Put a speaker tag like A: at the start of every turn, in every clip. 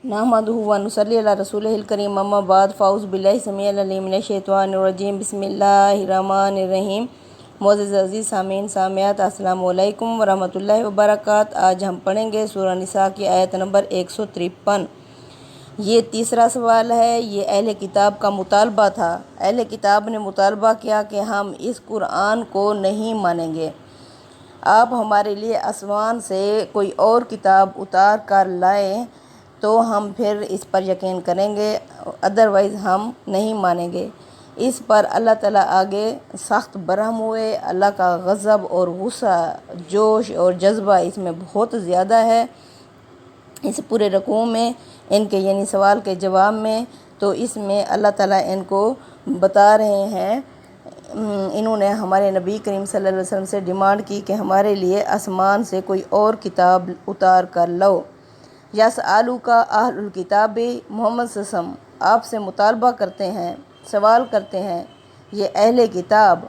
A: नहमदुहु व नुसल्ली अला रसूलिहिल करीम अम्मा बाद फ़ाउज़ बिल्लाहि समीअल अलीम मिनश शैतानिर रजीम बिस्मिल्लाहिर रहमानिर रहीम। मोअज़्ज़ज़ अज़ीज़ सामीन सामियात अस्सलामु अलैकुम व रहमतुल्लाहि व बरकात। आज हम पढ़ेंगे सूरह निसा की आयत नंबर 153। ये तीसरा सवाल है। ये अहले किताब का मुतालबा था। अहले किताब ने मुतालबा किया कि हम इस कुरान को नहीं मानेंगे, आप हमारे लिए आसमान से कोई और किताब उतार कर लाएं तो हम फिर इस पर यकीन करेंगे, अदरवाइज़ हम नहीं मानेंगे। इस पर अल्लाह ताला आगे सख्त बरहम हुए। अल्लाह का गज़ब और गुस्सा, जोश और जज्बा इसमें बहुत ज़्यादा है। इस पूरे रकूअ में इनके यानी सवाल के जवाब में तो इसमें अल्लाह ताला इनको बता रहे हैं, इन्होंने हमारे नबी करीम सल्लल्लाहु अलैहि वसल्लम से डिमांड की कि हमारे लिए आसमान से कोई और किताब उतार कर लो। यस आलू का अहलुल किताब मोहम्मद सल्लल्लाहु अलैहि वसल्लम आपसे मुतालबा करते हैं, सवाल करते हैं, ये अहले किताब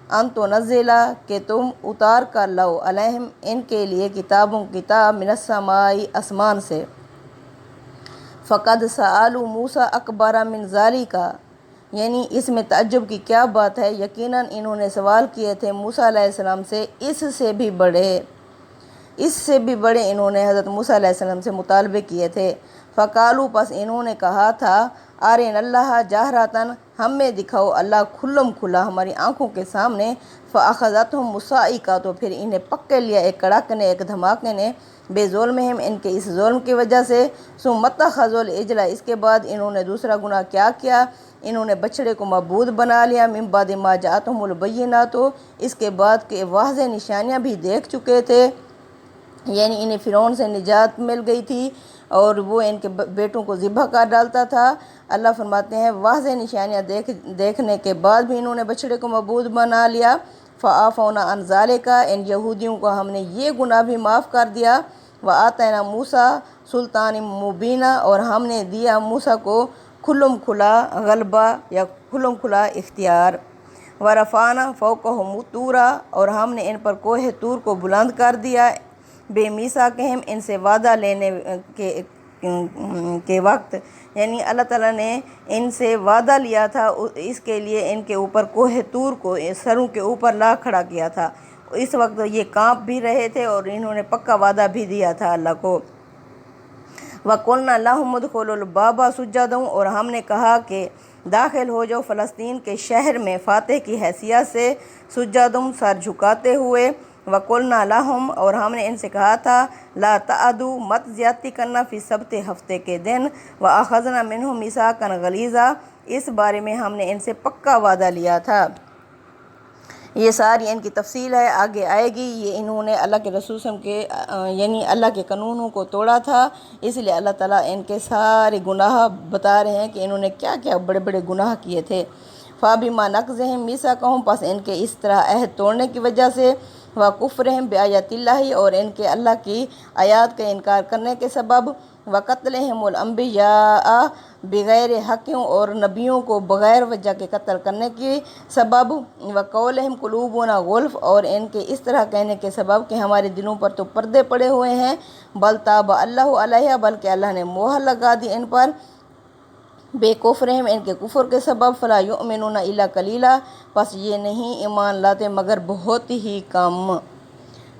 A: अन तो नज़िला कि तुम उतार कर लो अलैहिम इनके लिए किताब मिनस्समाई आसमान से। फ़क़द सआलू मूसा अकबरा मिन ज़ालिका यानी इसमें तअज्जुब की क्या बात है, यकीनन इन्होंने सवाल किए थे मूसा अलैहिस्सलाम से इससे भी बड़े इन्होंने हज़रत मूसा अलैहिस्सलाम से मुतालबे किए थे। फ़कालू पस इन्होंने कहा था आरिन अल्लाह जहरतन हमें दिखाओ अल्लाह खुल्लम खुला हमारी आंखों के सामने। फ़अख़ज़तहुम मुसाइका तो फिर इन्हें पक्के लिया एक कड़क ने, एक धमाके ने, बेज़ुल्मिहिम इनके इस जुल्म की वजह से। सुम्मत्तख़ज़ुल इजला इसके बाद इन्होंने दूसरा गुनाह क्या किया, इन्होंने बछड़े को मबूद बना लिया। मिन बादि मा जाअतहुमुल बय्यिनातु इसके बाद के वाज़ेह निशानियाँ भी देख चुके थे, यानी इन्हें फ़िरौन से निजात मिल गई थी और वो इनके बेटों को ज़िबह कर डालता था। अल्लाह फरमाते हैं वाज़ेह निशानियाँ देखने के बाद भी इन्होंने बछड़े को मबूद बना लिया। फ़अफ़ौना अन ज़ालिका इन यहूदियों को हमने ये गुनाह भी माफ़ कर दिया। व आतैना मूसा सुल्तान मुबीना और हमने दिया मूसा को खुल्लम खुला गलबा या खुल्लम खुला इख्तियार। व रफ़ाना फ़ौक़हुम तूरा और हमने इन पर कोहे तूर को बुलंद कर दिया। बेमीसाक़िहिम इनसे वादा लेने के वक्त, यानी अल्लाह ताला ने इनसे वादा लिया था, इसके लिए इनके ऊपर कोहे तूर को सरों के ऊपर ला खड़ा किया था। इस वक्त ये कांप भी रहे थे और इन्होंने पक्का वादा भी दिया था अल्लाह को। वक़ुलना लहुम उदख़ुलुल बाबा सुज्जदन और हमने कहा कि दाखिल हो जाओ फ़लस्तीन के शहर में फ़ातिह की हैसियत से, सुज्जदन सर झुकाते हुए। वक़ुलना लहुम और हमने इनसे कहा था ला तअदू मत ज़्यादती करना फ़ी सब्ते हफ्ते के दिन। व अख़ज़ना मिनहुम मीसाक़न गलीज़ा इस बारे में हमने इनसे पक्का वादा लिया था। ये सारी इनकी तफसील है, आगे आएगी। ये इन्होंने अल्लाह के रसूल सल्लल्लाहु अलैहि वसल्लम के यानी अल्लाह के कानूनों को तोड़ा था, इसलिए अल्लाह ताला इनके सारे गुनाह बता रहे हैं कि इन्होंने क्या क्या बड़े बड़े गुनाह किए थे। फ़ाबिमा नक़ज़िहिम मीसाक़हुम पस इनके इस तरह अहद तोड़ने की वजह से, व कुफ़्रिहिम बिआयातिल्लाहि और इनके अल्लाह की आयात का इनकार करने के सबब, व क़त्लिहिमुल अंबिया बग़ैर हक़ और नबियों को बग़ैर वजह के कत्ल करने के सबब, व क़ौलिहिम क़ुलूबुना गुल्फ़ और इनके इस तरह कहने के सबब कि हमारे दिलों पर तो पर्दे पड़े हुए हैं। बल ताबा अल्लाहु अलैहा बल्कि अल्लाह ने मोहर लगा दी इन पर। बेकुफ़्रिहिम इनके कुफ़र के सबब, फ़ला युमिनूना इल्ला कलीला बस ये नहीं ईमान लाते मगर बहुत ही कम।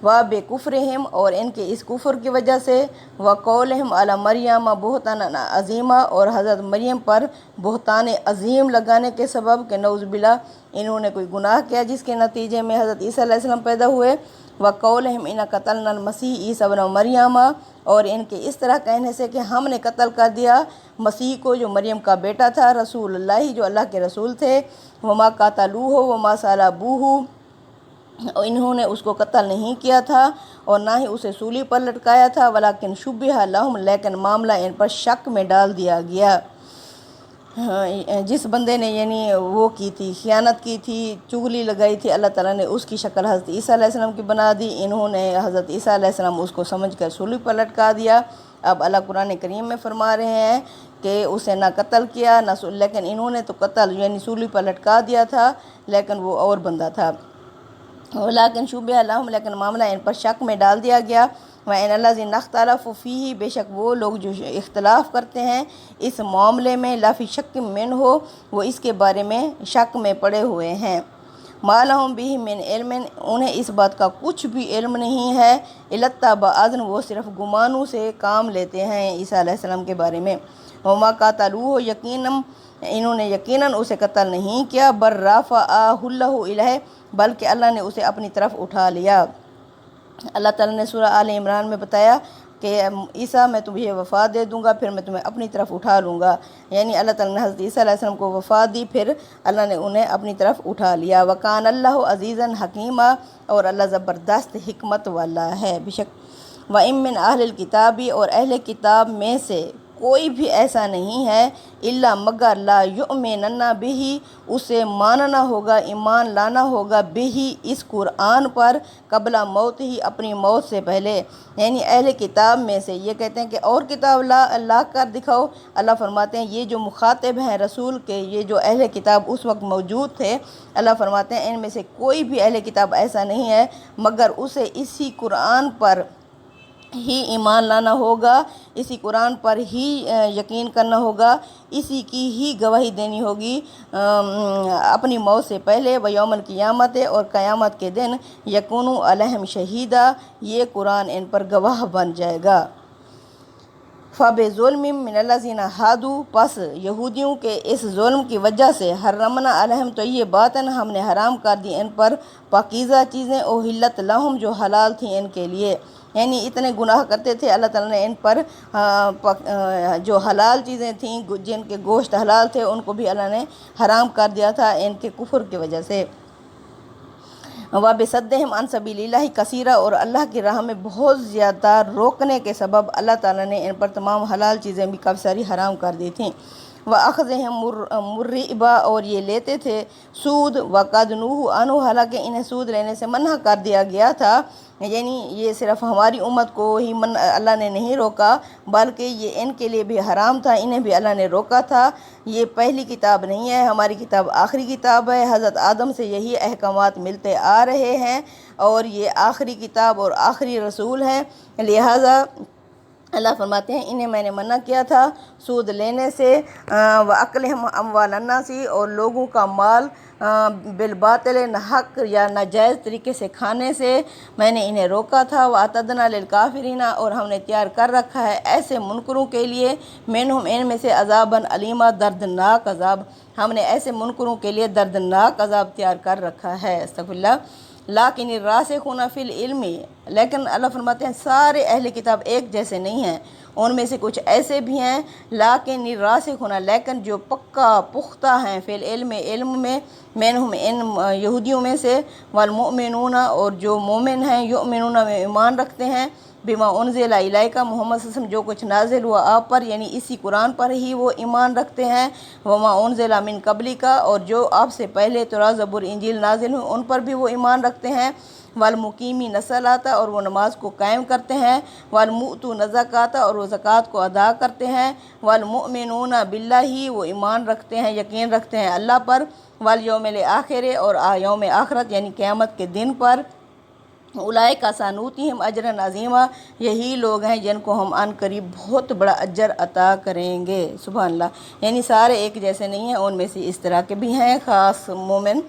A: व बेकुफ़्रिहिम और इनके इस कुफ़र की वजह से, व क़ौलिहिम अला मरियम बुहतान अज़ीमा और हज़रत मरियम पर बुहतान अज़ीम लगाने के सबब के नौज़ुबिल्लाह इन्होंने कोई गुनाह किया जिसके नतीजे में हज़रत ईसा अलैहिस्सलाम पैदा हुए। व क़ौलिहिम इन्ना क़तलनल मसीह ईसा इब्न मरियम और इनके इस तरह कहने से कि हमने कत्ल कर दिया मसीह को जो मरियम का बेटा था, रसूलुल्लाह जो अल्लाह के रसूल थे। वमा क़तलूहु वमा सलबूहु और इन्होंने उसको कत्ल नहीं किया था और ना ही उसे सूली पर लटकाया था। वलाकिन शुब्बिहा लहुम लेकिन मामला इन पर शक में डाल दिया गया। जिस बंदे ने यानी वो की थी, खियानत की थी, चुगली लगाई थी, अल्लाह ताला ने उसकी शक्ल हज़रत ईसा अलैहिस्सलाम की बना दी। इन्होंने हज़रत ईसा अलैहिस्सलाम उसको समझकर सूली पर लटका दिया। अब अल्लाह कुरान करीम में फरमा रहे हैं कि उसे ना कत्ल किया ना, लेकिन इन्होंने तो कत्ल यानी सूली पर लटका दिया था, लेकिन वो और बंदा था। लेकिन शुब्बिहा लहुम लेकिन मामला इन पर शक में डाल दिया गया। وَإِنَ الَّذِينَ اخْتَلَفُوا فِيهِ بے شک وہ لوگ جو اختلاف کرتے ہیں اس معاملے میں، لَفِي شَكٍّ مِّنْهُ وہ اس کے بارے میں شک میں پڑے ہوئے ہیں، مَا لَهُم بِهِ مِنْ عِلْمٍ انہیں اس بات کا کچھ بھی علم نہیں ہے، إِلَّا اتَّبَعُوا وہ صرف گمانوں سے کام لیتے ہیں عیسیٰ علیہ السلام کے بارے میں، وَمَا قَتَلُوهُ یقیناً انہوں نے یقیناً اسے قتل نہیں کیا، بل رفعہ اللہ الیہ بلکہ اللہ نے اسے اپنی طرف اٹھا لیا۔ اللہ تعالیٰ نے سورہ آل عمران میں بتایا کہ عیسیٰ میں تمہیں وفات دے دوں گا، پھر میں تمہیں اپنی طرف اٹھا لوں گا، یعنی اللہ تعالیٰ نے حضرت عیسیٰ علیہ السلام کو وفات دی، پھر اللہ نے انہیں اپنی طرف اٹھا لیا۔ وَكَانَ اللَّهُ عَزِيزًا حَكِيمًا اور اللہ زبردست حکمت والا ہے بے شک۔ وَإِن مِّنْ أَهْلِ الْكِتَابِ اور اہل کتاب میں سے کوئی بھی ایسا نہیں ہے، الا مگر لا یؤمنن بہ اسے ماننا ہوگا، ایمان لانا ہوگا، بہ اس قرآن پر، قبل موت ہی اپنی موت سے پہلے، یعنی اہل کتاب میں سے یہ کہتے ہیں کہ اور کتاب لا کر دکھاؤ۔ اللہ فرماتے ہیں یہ جو مخاطب ہیں رسول کے، یہ جو اہل کتاب اس وقت موجود تھے، اللہ فرماتے ہیں ان میں سے کوئی بھی اہل کتاب ایسا نہیں ہے مگر اسے اسی قرآن پر ہی ایمان لانا ہوگا، اسی قرآن پر ہی یقین کرنا ہوگا، اسی کی ہی گواہی دینی ہوگی اپنی موت سے پہلے، ویوم القیامت اور قیامت کے دن، یکون علیہم شہیدا یہ قرآن ان پر گواہ بن جائے گا۔ فَبِظُلْمٍ مِّنَ الَّذِينَ هَادُوا پس یہودیوں کے اس ظلم کی وجہ سے، حرمنا علیہم طیبات ہم نے حرام کر دی ان پر پاکیزہ چیزیں، احلت لہم جو حلال تھیں ان کے لیے، یعنی اتنے گناہ کرتے تھے اللہ تعالیٰ نے ان پر جو حلال چیزیں تھیں، جن کے گوشت حلال تھے، ان کو بھی اللہ نے حرام کر دیا تھا ان کے کفر کی وجہ سے۔ وَبِصَدِّهِمْ عَنْ سَبِيلِ اللَّهِ كَثِيرًا اور اللہ کی راہ میں بہت زیادہ روکنے کے سبب اللہ تعالیٰ نے ان پر تمام حلال چیزیں بھی کافی ساری حرام کر دی تھیں۔ وَأَخْذِهِمُ الرِّبَا اور یہ لیتے تھے سود، وَقَدْ نُهُوا عَنْهُ حالانکہ انہیں سود لینے سے منع کر دیا گیا تھا، یعنی یہ صرف ہماری امت کو ہی اللہ نے نہیں روکا بلکہ یہ ان کے لیے بھی حرام تھا، انہیں بھی اللہ نے روکا تھا۔ یہ پہلی کتاب نہیں ہے، ہماری کتاب آخری کتاب ہے، حضرت آدم سے یہی احکامات ملتے آ رہے ہیں اور یہ آخری کتاب اور آخری رسول ہے، لہٰذا اللہ فرماتے ہیں انہیں میں نے منع کیا تھا سود لینے سے، وَأَكْلِهِمْ أَمْوَالَ النَّاسِ اور لوگوں کا مال بالباطل ناحق یا ناجائز طریقے سے کھانے سے میں نے انہیں روکا تھا۔ وَأَعْتَدْنَا لِلْكَافِرِينَ اور ہم نے تیار کر رکھا ہے ایسے منکروں کے لیے، مِنْهُمْ ان میں سے عذابًا علیما دردناک عذاب، ہم نے ایسے منکروں کے لیے دردناک عذاب تیار کر رکھا ہے، استغفر اللہ۔ لیکن الراسخون فی العلم لیکن اللہ فرماتے ہیں سارے اہل کتاب ایک جیسے نہیں ہیں، ان میں سے کچھ ایسے بھی ہیں، لیکن الراسخون لیکن جو پکا پختہ ہیں، فی العلم علم میں، منہم ان یہودیوں میں سے، والمؤمنون اور جو مومن ہیں، یؤمنون میں ایمان رکھتے ہیں، بما انزل الیک محمد صلی اللہ علیہ وسلم جو کچھ نازل ہوا آپ پر، یعنی اسی قرآن پر ہی وہ ایمان رکھتے ہیں، وما انزل من قبلک اور جو آپ سے پہلے توراۃ زبور انجیل نازل ہوئی ان پر بھی وہ ایمان رکھتے ہیں، والمقیمین الصلاۃ اور وہ نماز کو قائم کرتے ہیں، والمؤتون الزکوٰۃ اور وہ زکوٰۃ کو ادا کرتے ہیں، والمؤمنون باللہ وہ ایمان رکھتے ہیں، یقین رکھتے ہیں اللہ پر، والیوم الآخر اور یوم آخرت یعنی قیامت کے دن پر، اولئک سنؤتیہم اجرا عظیما یہی لوگ ہیں جن کو ہم عن قریب بہت بڑا اجر عطا کریں گے، سبحان اللہ، یعنی سارے ایک جیسے نہیں ہیں، ان میں سے اس طرح کے بھی ہیں خاص مومن۔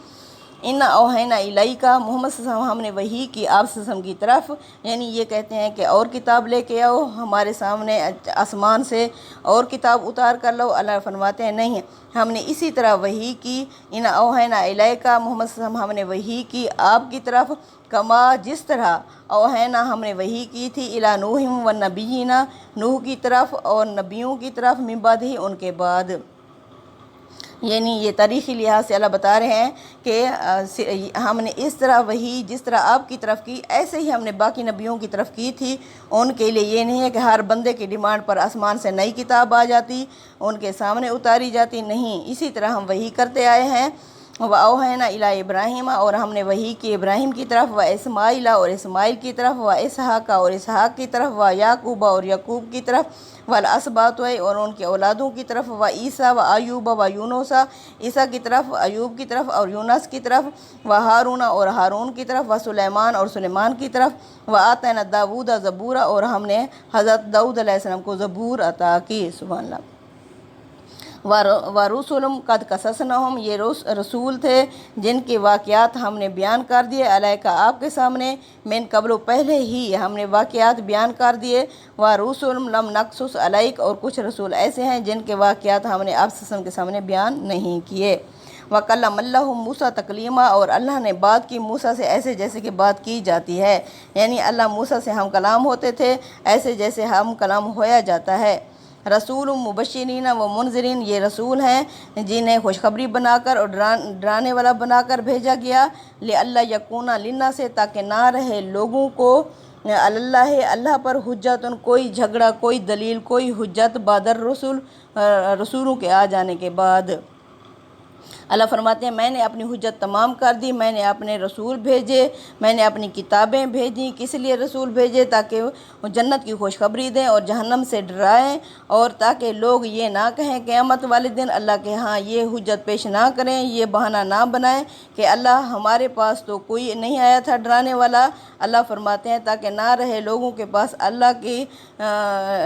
A: ان اوحینا الیک محمد صلی اللہ علیہ وسلم ہم نے وحی کی آپ صلی اللہ علیہ وسلم کی طرف، یعنی یہ کہتے ہیں کہ اور کتاب لے کے آؤ ہمارے سامنے آسمان سے اور کتاب اتار کر لو، اللہ فرماتے ہیں نہیں، ہم نے اسی طرح وحی کی، ان اوحینا الیک محمد صلی اللہ علیہ وسلم ہم نے وحی کی آپ کی طرف، کما جس طرح اوحینا ہم نے وحی کی تھی الی نوح والنبیین نوح کی طرف اور نبیوں کی طرف، من بعد ہی ان کے بعد، یعنی یہ تاریخی لحاظ سے اللہ بتا رہے ہیں کہ ہم نے اس طرح وہی جس طرح آپ کی طرف کی ایسے ہی ہم نے باقی نبیوں کی طرف کی تھی، ان کے لیے یہ نہیں ہے کہ ہر بندے کی ڈیمانڈ پر آسمان سے نئی کتاب آ جاتی ان کے سامنے اتاری جاتی، نہیں، اسی طرح ہم وہی کرتے آئے ہیں، वअौहैना इला इब्राहीम, और हमने वही की इब्राहिम की तरफ, व इस्माइल और इस्माइल की तरफ, व इसहाक और इसहाक की तरफ, व याकूब और यकूब की तरफ, वल असबात और उनके औलादों की तरफ, व ईसा व अयूब व यूनुसा, ईसा की तरफ, अयूब की तरफ और यूनस की तरफ, व हारूना और हारून की तरफ, व सुलेमान और सुलेमान की तरफ, व आतना दाऊद ज़बूरा, और हमने हज़रत दाऊद अलैहिस्सलाम को ज़बूर अता की। सुभान अल्लाह। व रसूलुम कद कससनहुम, ये रसूल थे जिनके वाक़यात हमने बयान कर दिए, अलैका आपके सामने, मिन कबलो पहले ही हमने वाक़यात बयान कर दिए, व रसूलुम लम नक़्सुस अलैक, और कुछ रसूल ऐसे हैं जिनके वाक़यात हमने आप सल्लल्लाहु अलैहि वसल्लम के सामने बयान नहीं किए। व कल्लमल्लाहु मूसा तकलीमा, और अल्लाह ने बात की मूसा से ऐसे जैसे कि बात की जाती है, यानी अल्लाह मूसा से हम कलाम होते थे ऐसे जैसे हम कलाम होया जाता है। रसूल मुबश्शिरीन व मुनज़िरीन, ये रसूल हैं जिन्हें खुशखबरी बनाकर और डराने वाला बनाकर भेजा गया। ले अल्लाह यकूना लिन्ना से, ताकि ना रहे लोगों को अल्लाह पर हुज्जतुन, कोई झगड़ा, कोई दलील, कोई हुज्जत बादर रसूलों के आ जाने के बाद। अल्लाह फरमाते हैं मैंने अपनी हुज्जत तमाम कर दी, मैंने अपने रसूल भेजे, मैंने अपनी किताबें भेजी। किस लिए रसूल भेजे? ताकि वो जन्नत की खुशखबरी दें और जहन्नम से डराएं, और ताकि लोग ये ना कहें क़यामत वाले दिन अल्लाह के हाँ ये हुज्जत पेश ना करें, ये बहाना ना बनाएं कि अल्लाह हमारे पास तो कोई नहीं आया था डराने वाला। अल्लाह फरमाते हैं ताकि ना रहे लोगों के पास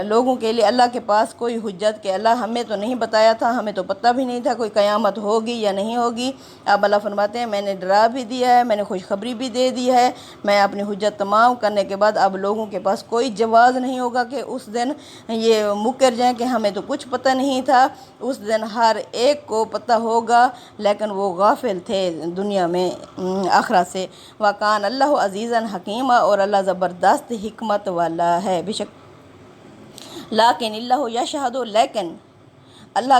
A: लोगों के लिए अल्लाह के पास कोई हुज्जत कि अल्लाह हमें तो नहीं बताया था, हमें तो पता भी नहीं था कोई क़यामत होगी या नहीं होगी। अब अल्लाह फरमाते हैं मैंने डरा भी दिया है, मैंने खुशखबरी भी दे दी है। मैं अपनी हुज्जत तमाम करने के बाद अब लोगों के पास कोई जवाज़ नहीं होगा कि उस दिन ये मुकर जाएं कि हमें तो कुछ पता नहीं था। उस दिन हर एक को पता होगा, लेकिन वो गाफिल थे दुनिया में आखिरत से। वकान अल्लाह अज़ीज़न हकीमा, और अल्लाह ज़बरदस्त हिकमत वाला है। बेशक लाकिन अल्लाह यशहदु, लेकिन अल्लाह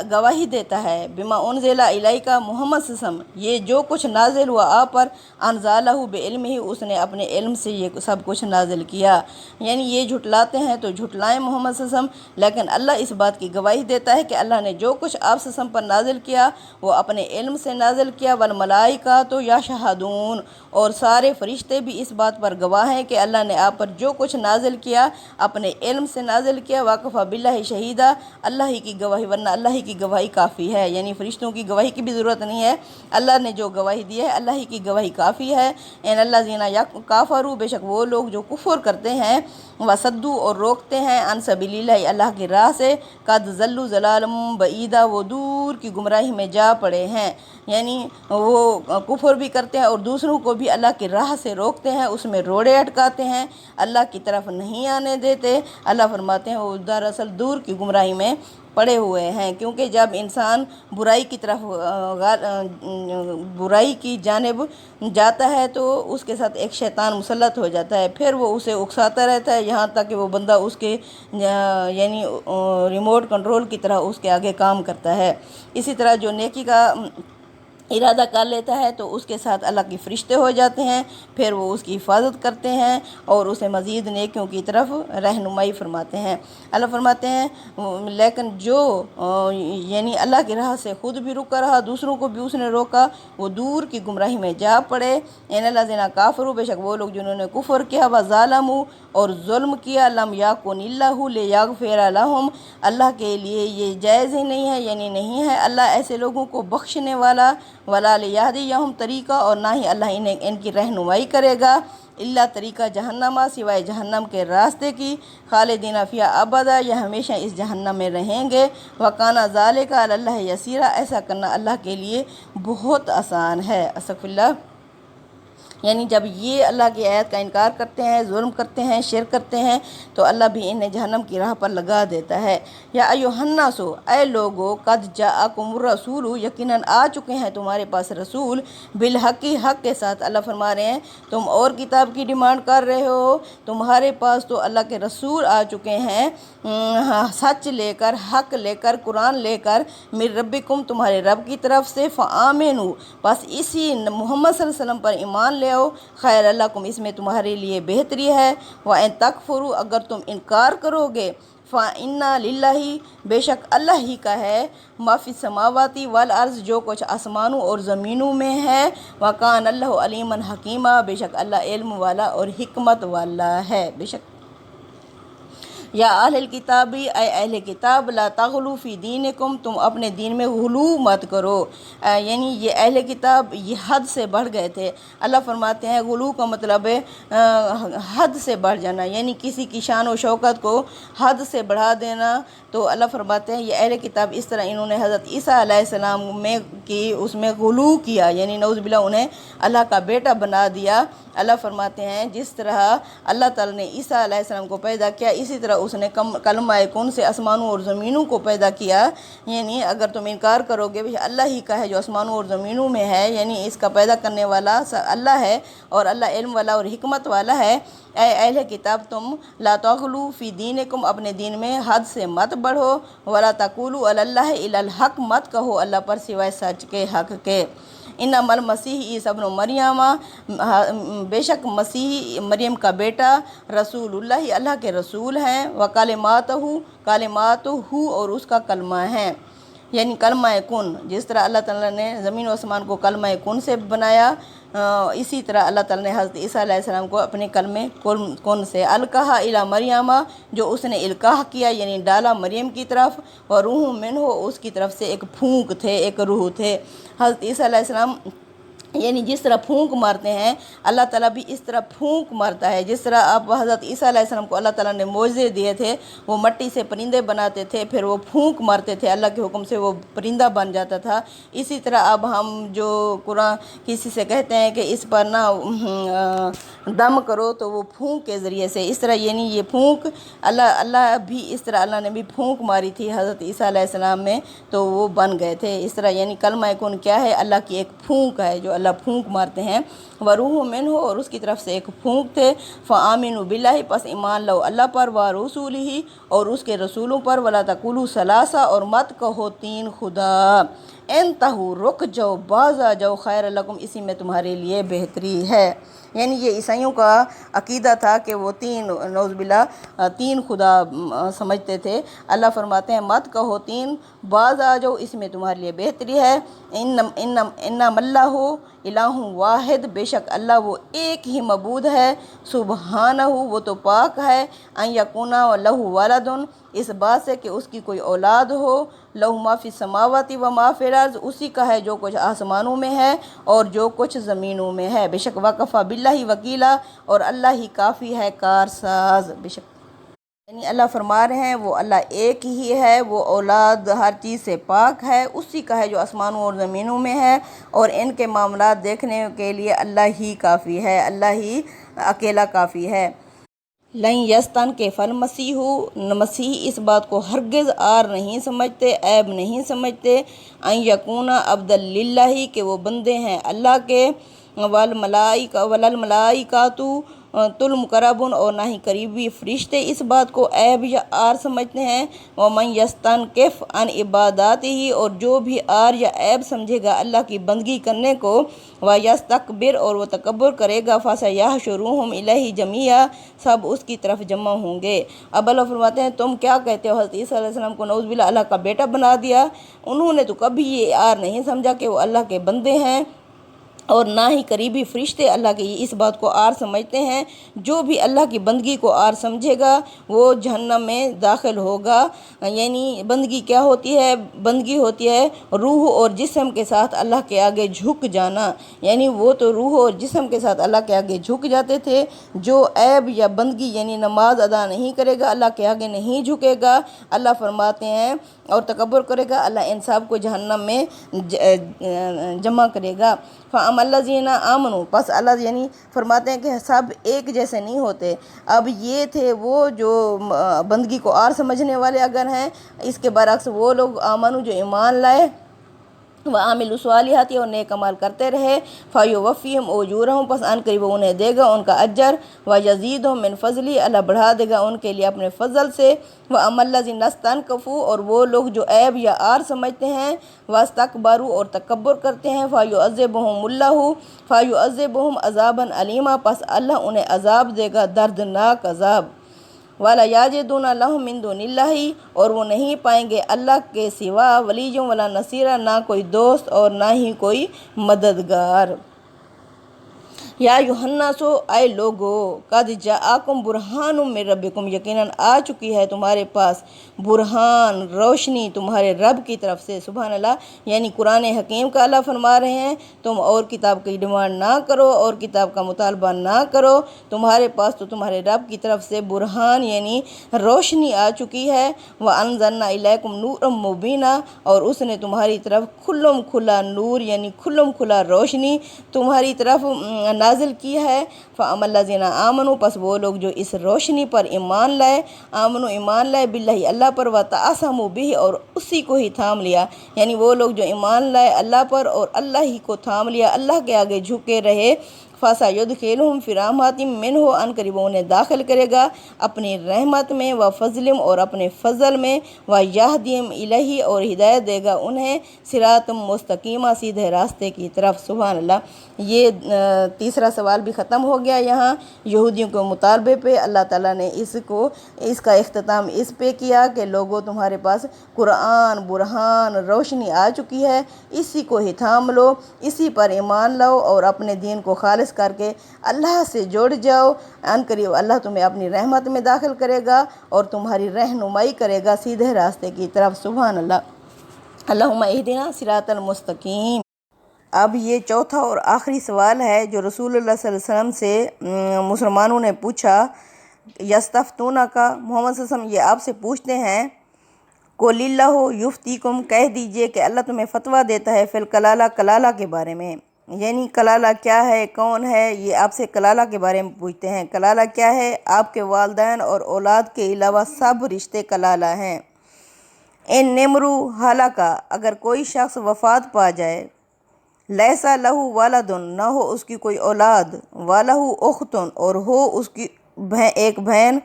A: गवाही देता है, बिमा उनज़िला इलैका मोहम्मद सल्लल्लाहु अलैहि वसल्लम, ये जो कुछ नाजिल हुआ आप पर, अनज़ालहु बिइल्मिही, उसने अपने इल्म से ये सब कुछ नाजिल किया। यानी ये झुटलाते हैं तो झुटलाएं मोहम्मद सल्लल्लाहु अलैहि वसल्लम, लेकिन अल्लाह इस बात की गवाही देता है कि अल्लाह ने जो कुछ आप सल्लल्लाहु अलैहि वसल्लम पर नाजिल किया वो अपने इल्म से नाजिल किया। वल मलाइका तो यशहदून, और सारे फरिश्ते भी इस बात पर गवाह हैं कि अल्लाह ने आप पर जो कुछ नाजिल किया अपने इल्म से नाजिल किया। वाक़फ़ा बिल्लाहि शहीदा, अल्लाह ही की गवाही, वरना अल्लाह ही की गवाही काफ़ी है, यानी फरिश्तों की गवाही की भी ज़रूरत नहीं है। अल्लाह ने जो गवाही दी है अल्लाह ही की गवाही काफ़ी है। इन अल्लाह जीना या काफ़रू, बेशक वो लोग जो कुफ़र करते हैं, वसद्दू और रोकते हैं, अन सबीलिल्लाह, अल्लाह की राह से, कद ज़ल्लू ज़लालम बईदा, वो दूर की गुमराही में जा पड़े हैं। यानी वो कुफ़र भी करते हैं और दूसरों को भी अल्लाह की राह से रोकते हैं, उसमें रोड़े अटकाते हैं, अल्लाह की तरफ नहीं आने देते। अल्लाह फरमाते हैं वो दरअसल दूर की गुमराही में पड़े हुए हैं, क्योंकि जब इंसान बुराई की तरफ बुराई की जानिब जाता है तो उसके साथ एक शैतान मुसल्लत हो जाता है, फिर वो उसे उकसाता रहता है यहाँ तक कि वो बंदा उसके यानी रिमोट कंट्रोल की तरह उसके आगे काम करता है। इसी तरह जो नेकी का इरादा कर लेता है तो उसके साथ अल्लाह के फरिश्ते हो जाते हैं, फिर वो उसकी हिफाजत करते हैं और उसे मज़ीद नेकियों की तरफ रहनुमाई फरमाते हैं। अल्लाह फरमाते हैं लेकिन जो यानी अल्लाह की राह से ख़ुद भी रुका रहा, दूसरों को भी उसने रोका, वो दूर की गुमराही में जा पड़े। इन अल्लाज़िना काफ़रू, बेशक वो लोग जिन्होंने कुफ़र किया, व ज़ालमू और जुल्म किया, लम याकुन इल्लहु लियग़फ़िर लहुम, अल्लाह के लिए ये जायज़ ही नहीं है, यानी नहीं है अल्लाह ऐसे लोगों को बख्शने वाला, वला लियहदियहुम तरीक़ा, और ना ही अल्लाह इन्हें इनकी रहनुमाई करेगा, इल्ला तरीक़ा जहन्नमा, सिवाय जहन्नम के रास्ते की, खालिदीना फ़िहा अबदा, यह हमेशा इस जहन्नम में रहेंगे। वकाना ज़ालिका अलल्लाहि यसीरा, ऐसा करना अल्लाह के लिए बहुत आसान है। अस्तग़फ़िरुल्लाह। यानी जब ये अल्लाह की आयत का इनकार करते हैं, जुल्म करते हैं, शिरक करते हैं, तो अल्लाह भी इन्हें जहन्नम की राह पर लगा देता है। या अय्युहन्नासो, ऐ लोगो, कद जाअकुमुर रसूलु, यकीनन आ चुके हैं तुम्हारे पास रसूल, बिल हक़ी, हक़ के साथ। अल्लाह फरमा रहे हैं तुम और किताब की डिमांड कर रहे हो, तुम्हारे पास तो अल्लाह के रसूल आ चुके हैं सच लेकर, हक़ लेकर, कुरान लेकर, मिर रब्बिकुम, तुम्हारे रब की तरफ से, फ़आमिनु, बस इसी मोहम्मद सल्लल्लाहु अलैहि वसल्लम पर ईमान ले आओ, खैर अल्लाकुम, इसमें तुम्हारे लिए बेहतरी है। व इन तकफुरु, अगर तुम इनकार करोगे, فَإِنَّ لِلَّهِ بے شک اللہ ہی کا ہے ما فی السماواتی والارض جو کچھ آسمانوں اور زمینوں میں ہے، وَكَانَ اللَّهُ عَلِيمًا حَكِيمًا بے شک اللہ علم والا اور حکمت والا ہے۔ بے شک یا اہل الکتابی اے اہل کتاب لا تغلو فی دینکم تم اپنے دین میں غلو مت کرو، یعنی یہ اہل کتاب یہ حد سے بڑھ گئے تھے۔ اللہ فرماتے ہیں غلو کا مطلب ہے حد سے بڑھ جانا، یعنی کسی کی شان و شوکت کو حد سے بڑھا دینا۔ تو اللہ فرماتے ہیں یہ اہل کتاب اس طرح انہوں نے حضرت عیسیٰ علیہ السلام میں کی اس میں غلو کیا، یعنی نعوذ باللہ انہیں اللہ کا بیٹا بنا دیا۔ اللہ فرماتے ہیں جس طرح اللہ تعالیٰ نے عیسیٰ علیہ السلام کو پیدا کیا اسی طرح اس نے کلمہ کن سے آسمانوں اور زمینوں کو پیدا کیا، یعنی اگر تم انکار کرو گے اللہ ہی کا ہے جو آسمانوں اور زمینوں میں ہے، یعنی اس کا پیدا کرنے والا اللہ ہے اور اللہ علم والا اور حکمت والا ہے۔ اے اہل کتاب تم لا تغلو فی دینکم اپنے دین میں حد سے مت بڑھو، ولا تقولوا علی اللہ الا الحق مت کہو اللہ پر سوائے سچ کے حق کے۔ انما المسیح عیسی ابن مریم بے شک مسیح مریم کا بیٹا رسول اللہ اللہ کے رسول ہیں، وکلماتہ اور اس کا کلمہ ہے، یعنی کلمہ کن۔ جس طرح اللہ تعالیٰ نے زمین و آسمان کو کلمہ کن سے بنایا، اسی طرح اللہ تعالیٰ نے حضرت عیسیٰ علیہ السلام کو اپنے کلمہ کن سے القاہ الی مریم جو اس نے القاہ کیا یعنی ڈالا مریم کی طرف، وروح منہ اس کی طرف سے ایک پھونک تھے، ایک روح تھے۔ حضرت عیسیٰ علیہ السلام یعنی جس طرح پھونک مارتے ہیں اللہ تعالیٰ بھی اس طرح پھونک مارتا ہے۔ جس طرح اب حضرت عیسیٰ علیہ السلام کو اللہ تعالیٰ نے معجزے دیے تھے، وہ مٹی سے پرندے بناتے تھے، پھر وہ پھونک مارتے تھے، اللہ کے حکم سے وہ پرندہ بن جاتا تھا۔ اسی طرح اب ہم جو قرآن کسی سے کہتے ہیں کہ اس پر نہ دم کرو تو وہ پھونک کے ذریعے سے، اس طرح یعنی یہ پھونک اللہ بھی اس طرح اللہ نے بھی پھونک ماری تھی حضرت عیسیٰ علیہ السلام میں تو وہ بن گئے تھے۔ اس طرح یعنی کلمہ کن کیا ہے؟ اللہ کی ایک پھونک ہے جو اللہ پھونک مارتے ہیں، وروح منہ اور اس کی طرف سے ایک پھونک تھے، فآمنوا باللہ پس ایمان لو اللہ پر، ورسولہ اور اس کے رسولوں پر، ولا تقولوا ثلاثہ اور مت کہو تین خدا، انتہوا رک جاؤ، باز آ جاؤ، خیر لکم اسی میں تمہارے لیے بہتری ہے۔ یعنی یہ عیسائیوں کا عقیدہ تھا کہ وہ نعوذ باللہ تین خدا سمجھتے تھے۔ اللہ فرماتے ہیں مت کہو تین، باز آ جاؤ اس میں تمہارے لیے بہتری ہے۔ انما اللہ الہ واحد بے شک اللہ وہ ایک ہی معبود ہے، سبحانہ وہ تو پاک ہے، ان یکون لہ ولد اس بات سے کہ اس کی کوئی اولاد ہو، لہ ما فی السماوات و ما فی الارض اسی کا ہے جو کچھ آسمانوں میں ہے اور جو کچھ زمینوں میں ہے، بے شک وکفیٰ باللہ وکیلا اور اللہ ہی کافی ہے کارساز۔ بے شک یعنی اللہ فرما رہے ہیں وہ اللہ ایک ہی ہے، وہ اولاد ہر چیز سے پاک ہے، اسی کا ہے جو آسمانوں اور زمینوں میں ہے، اور ان کے معاملات دیکھنے کے لیے اللہ ہی کافی ہے، اللہ ہی اکیلا کافی ہے۔ لن یستنکف المسیح مسیح اس بات کو ہرگز آر نہیں سمجھتے، عیب نہیں سمجھتے، ان یکون عبدا للہ کہ وہ بندے ہیں اللہ کے، والملائکۃ المقربون اور نہ ہی قریبی فرشتے اس بات کو عیب یا آر سمجھتے ہیں، ومن یستنکف عن عباداتہ اور جو بھی آر یا عیب سمجھے گا اللہ کی بندگی کرنے کو، ویستکبر اور وہ تکبر کرے گا، فسیحشرہم الیہ جمیعا سب اس کی طرف جمع ہوں گے۔ اب اللہ فرماتے ہیں تم کیا کہتے ہو؟ حضرت عیسیٰ علیہ السلام کو نعوذ باللہ اللہ کا بیٹا بنا دیا، انہوں نے تو کبھی یہ آر نہیں سمجھا کہ وہ اللہ کے بندے ہیں، اور نہ ہی قریبی فرشتے اللہ کے اس بات کو آر سمجھتے ہیں۔ جو بھی اللہ کی بندگی کو آر سمجھے گا وہ جہنم میں داخل ہوگا۔ یعنی بندگی کیا ہوتی ہے؟ بندگی ہوتی ہے روح اور جسم کے ساتھ اللہ کے آگے جھک جانا، یعنی وہ تو روح اور جسم کے ساتھ اللہ کے آگے جھک جاتے تھے، جو عیب یا بندگی یعنی نماز ادا نہیں کرے گا اللہ کے آگے نہیں جھکے گا، اللہ فرماتے ہیں اور تکبر کرے گا اللہ ان سب کو جہنم میں جمع کرے گا۔ فَأَمَّا الَّذِينَ آمَنُوا پس اللہ یعنی فرماتے ہیں کہ سب ایک جیسے نہیں ہوتے۔ اب یہ تھے وہ جو بندگی کو آر سمجھنے والے اگر ہیں، اس کے برعکس وہ لوگ آمنو جو ایمان لائے، وعاملوا الصالحات اور نیک عمل کرتے رہے، فیوفیہم اجورہم پس ان قریب انہیں دے گا ان کا اجر، ویزیدہم من فضلہ اللہ بڑھا دے گا ان کے لیے اپنے فضل سے، واما الذین استنکفوا اور وہ لوگ جو عیب یا آر سمجھتے ہیں، واستکبروا اور تکبر کرتے ہیں، فیعذبہم عذابا علیما پس اللہ انہیں عذاب دے گا دردناک عذاب۔ वाला याजिदून लहुम मिन दुनिल्लाहि, और वो नहीं पाएंगे अल्लाह के सिवा वलीय्युम वला नसीरा, ना कोई दोस्त और ना ही कोई मददगार। या यूहन्नासो, आए लोगो, कद जाआकुम बुरहानुम मिर रब्बिकुम, यकीनन आ चुकी है तुम्हारे पास बुरहान, रोशनी तुम्हारे रब की तरफ से। सुभान अल्लाह, यानी कुरान हकीम का अल्लाह फरमा रहे हैं तुम और किताब की डिमांड ना करो और किताब का मुतालबा ना करो, तुम्हारे पास तो तुम्हारे रब की तरफ से बुरहान यानी रोशनी आ चुकी है। व अनज़लना इलैकुम नूरम मुबीना, और उसने तुम्हारी तरफ खुल्लम खुला नूर यानी खुल्लम खुला रोशनी तुम्हारी तरफ नाजिल की है। फ़अमल्लज़ीना आमनु, पस वो लोग जो इस रोशनी पर ईमान लाए, आमनु ईमान लाए, बिल्लाहि अल्लाह पर, व तअसमु बिही, और उसी को ही थाम लिया, यानी वो लोग जो ईमान लाए अल्लाह पर और अल्लाह ही को थाम लिया, अल्लाह के आगे झुके रहे। फ़सा युदखिलुहुम फ़ी रहमतिम मिन्हु, अनकरीब उन्हें दाखिल करेगा अपनी रहमत में, व फ़ज़लिम, और अपने फ़ज़ल में, व यहदीहिम इलैहि, और हिदायत देगा उन्हें सिरातम मुस्तकीमा, सीधे रास्ते की तरफ। सुभान अल्लाह। ये तीसरा सवाल भी ख़त्म हो गया। यहाँ यहूदियों के मुतालबे पे अल्लाह ताला ने इसका इख्तिताम इस पे किया कि लोगों तुम्हारे पास कुरान, बुरहान, रोशनी आ चुकी है, इसी को ही थाम लो, इसी पर ईमान लाओ और अपने दीन को खालिस करके अल्लाह से जुड़ जाओ। अनकरीब अल्लाह तुम्हें अपनी रहमत में दाखिल करेगा और तुम्हारी रहनुमाई करेगा सीधे रास्ते की तरफ। सुभान अल्लाह। अल्लाहुम्मा इहदिना सिरातल मुस्तकीम। अब ये चौथा और आखिरी सवाल है जो रसूलुल्लाह सल्लल्लाहु अलैहि वसल्लम से मुसलमानों ने पूछा। यस्तफ्तूना का, मोहम्मद सल्लल्लाहु अलैहि वसल्लम ये आपसे पूछते हैं, कुलिल्लाहु युफ्तीकुम, कह दीजिए कि अल्लाह तुम्हें फ़तवा देता है, फिल कलाला, कलाला के बारे में। यानी कलाला क्या है, कौन है, ये आपसे कलाला के बारे में पूछते हैं। कलाला क्या है? आपके वालिदैन और औलाद के अलावा सब रिश्ते कलाला हैं। इन निमरू हालाका, अगर कोई शख्स वफ़ात पा जाए, लैसा लहू वालदुन, ना हो उसकी कोई औलाद, वालहू उख्तुन, और हो उसकी एक बहन,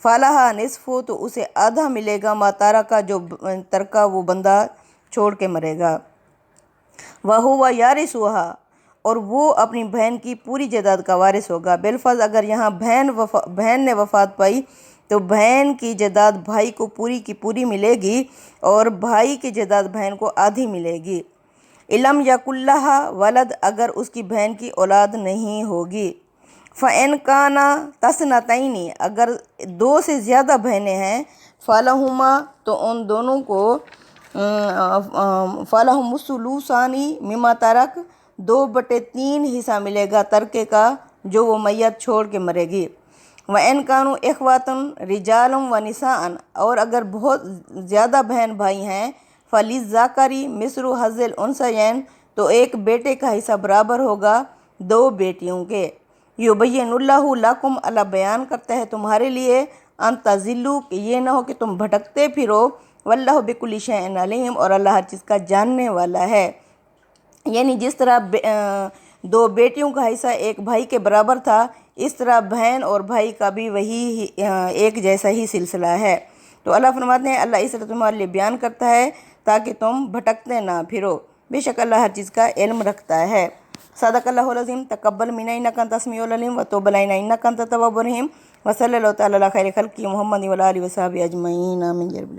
A: फ़लहा निस्फ़ु, तो उसे आधा मिलेगा, मातारा का, जो तरका वो बंदा छोड़ के मरेगा। वहुवा यारिसुहा, और वो अपनी बहन की पूरी जायदाद का वारिस होगा। बिलफज़, अगर यहाँ बहन ने वफ़ात पाई तो बहन की जायदाद भाई को पूरी की पूरी मिलेगी और भाई की जायदाद बहन को आधी मिलेगी। इलम यकुल्लहा वलद, अगर उसकी बहन की औलाद नहीं होगी। फ़इन काना तस्नतैनी, अगर दो से ज़्यादा बहनें हैं, फ़लहुमा, तो उन दोनों को फ़लहुमुस्सुलुसानी मिम्मा तरक, 2/3 हिस्सा मिलेगा तरके का जो वो मैयत छोड़ के मरेगी। इन कानू इख्वातुन रिजालुम व निसाअन, और अगर बहुत ज़्यादा बहन भाई हैं, फ़लिज़्ज़करी मिस्लु हज़्ज़िल उन्सयैन, तो एक बेटे का हिस्सा बराबर होगा 2 बेटियों के। युबय्यिनुल्लाहु लकुम, अल्लाह बयान करता है तुम्हारे लिए, अन तज़िल्लु, ये ना हो कि तुम भटकते फिरो, वल्लाहु बिकुल्लि शैइन अलीम, और अल्लाह हर चीज़ का जानने वाला है। यानी जिस तरह 2 बेटियों का हिस्सा एक भाई के बराबर था, इस तरह बहन और भाई का भी वही एक जैसा ही सिलसिला है। तो अल्लाह फरमाते हैं अल्लाह इस तरह तुम्हारे लिए बयान करता है ताकि तुम भटकते ना फिरो, बेशक अल्लाह हर चीज़ का इल्म रखता है। सदक़ल्लाहुल अज़ीम। तक़ब्बल मिन्ना इन्नका अंता अस्मिउल अलीम व तुब अलैना इन्नका अंता तव्वाबुर रहीम। व सल्लल्लाहु तआला अला खैरि खल्क़ि मुहम्मद व आलिहि व सहबिहि अजमईन। आमीन।